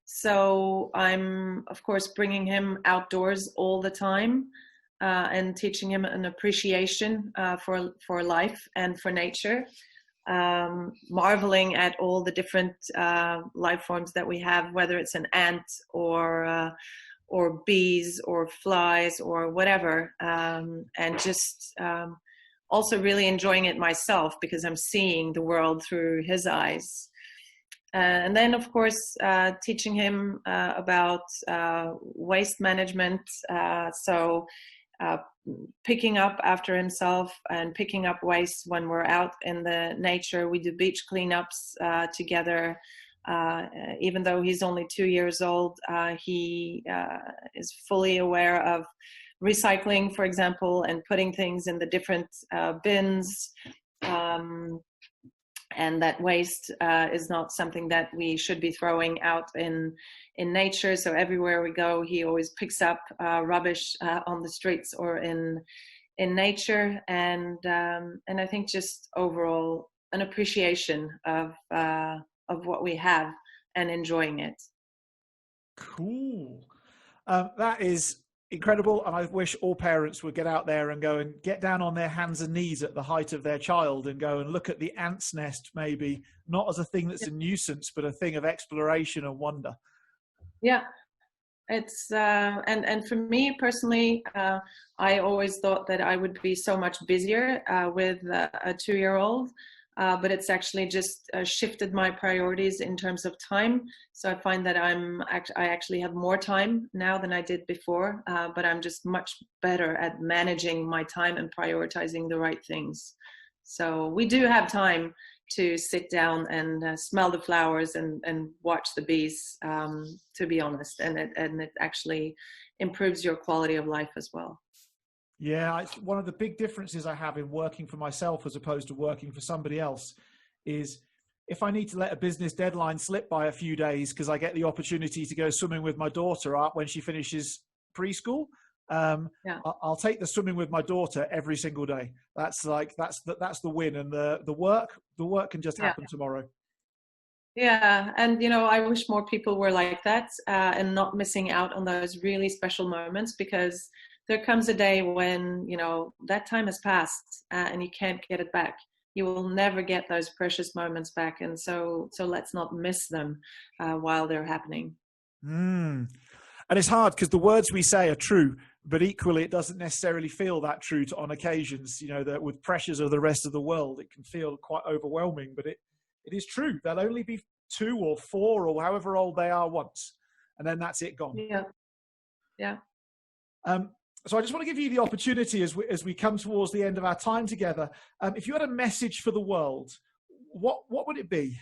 So I'm, of course, bringing him outdoors all the time. And teaching him an appreciation for life and for nature, marveling at all the different life forms that we have, whether it's an ant or bees or flies or whatever, and just also really enjoying it myself because I'm seeing the world through his eyes. And then, of course, teaching him about waste management. So picking up after himself and picking up waste when we're out in the nature. We do beach cleanups together. Even though he's only 2 years old, he is fully aware of recycling, for example, and putting things in the different bins. And that waste is not something that we should be throwing out in nature. So everywhere we go, he always picks up rubbish on the streets or in nature. And I think just overall an appreciation of what we have and enjoying it. Cool. That is incredible, and I wish all parents would get out there and go and get down on their hands and knees at the height of their child and go and look at the ant's nest, maybe not as a thing that's a nuisance, but a thing of exploration and wonder. Yeah, it's and for me personally, I always thought that I would be so much busier with a 2-year-old. But it's actually just shifted my priorities in terms of time. So I find that I actually have more time now than I did before, but I'm just much better at managing my time and prioritizing the right things. So we do have time to sit down and smell the flowers and watch the bees, to be honest. And it actually improves your quality of life as well. Yeah, it's one of the big differences I have in working for myself as opposed to working for somebody else is if I need to let a business deadline slip by a few days because I get the opportunity to go swimming with my daughter when she finishes preschool, I'll take the swimming with my daughter every single day. That's the win, and the work can just happen tomorrow. Yeah, and I wish more people were like that, and not missing out on those really special moments, because there comes a day when that time has passed, and you can't get it back. You will never get those precious moments back, and so let's not miss them while they're happening. And it's hard because the words we say are true, but equally it doesn't necessarily feel that true on occasions. That with pressures of the rest of the world, it can feel quite overwhelming, but it is true. They'll only be 2 or 4 or however old they are once, and then that's it, gone. Yeah. So I just want to give you the opportunity as we come towards the end of our time together. If you had a message for the world, what would it be?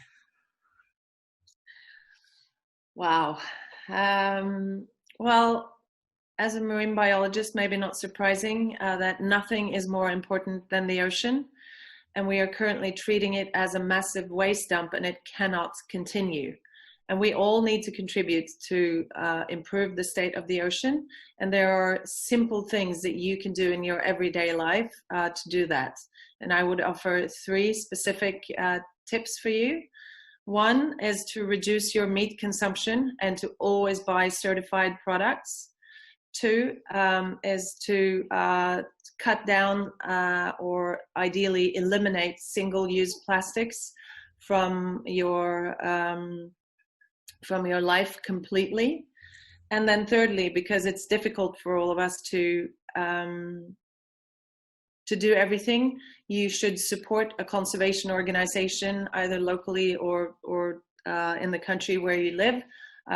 Wow. Well, as a marine biologist, maybe not surprising that nothing is more important than the ocean. And we are currently treating it as a massive waste dump, and it cannot continue. And we all need to contribute to improve the state of the ocean. And there are simple things that you can do in your everyday life to do that. And I would offer 3 specific tips for you. 1 is to reduce your meat consumption and to always buy certified products. 2 is to cut down or ideally eliminate single-use plastics from your life completely. And then thirdly, because it's difficult for all of us to do everything, you should support a conservation organization either locally or in the country where you live,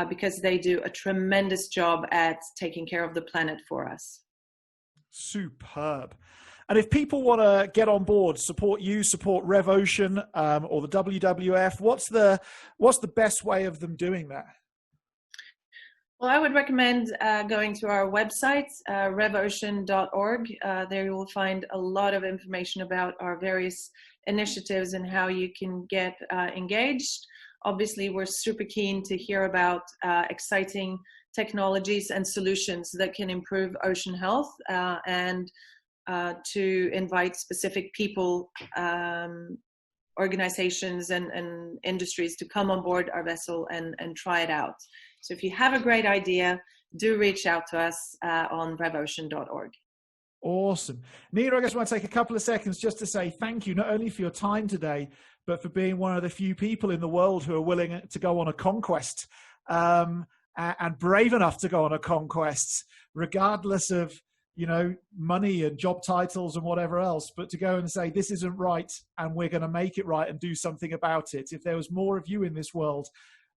because they do a tremendous job at taking care of the planet for us. Superb. And if people want to get on board, support you, support REV Ocean or the WWF, what's the best way of them doing that? Well, I would recommend going to our website, revocean.org. There you will find a lot of information about our various initiatives and how you can get engaged. Obviously, we're super keen to hear about exciting technologies and solutions that can improve ocean health, and to invite specific people, organizations and industries to come on board our vessel and try it out. So if you have a great idea, do reach out to us on revocean.org. Awesome. Nina, I guess I want to take a couple of seconds just to say thank you, not only for your time today, but for being one of the few people in the world who are willing to go on a conquest, and brave enough to go on a conquest, regardless of, money and job titles and whatever else, but to go and say, this isn't right, and we're going to make it right and do something about it. If there was more of you in this world,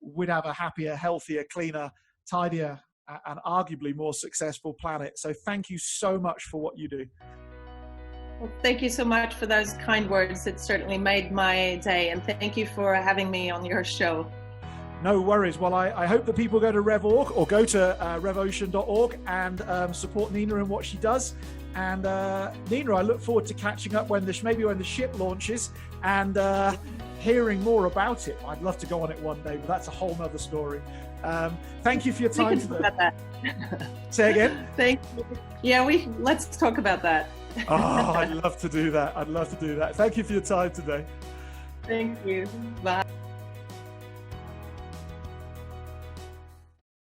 we'd have a happier, healthier, cleaner, tidier, and arguably more successful planet. So thank you so much for what you do. Well, thank you so much for those kind words. It certainly made my day, and thank you for having me on your show. No worries. Well, I hope that people go to REV.org or go to revocean.org and support Nina and what she does. And Nina, I look forward to catching up maybe when the ship launches and hearing more about it. I'd love to go on it one day, but that's a whole nother story. Thank you for your time today. About that. Say again? Thank you. Yeah, let's talk about that. Oh, I'd love to do that. Thank you for your time today. Thank you. Bye.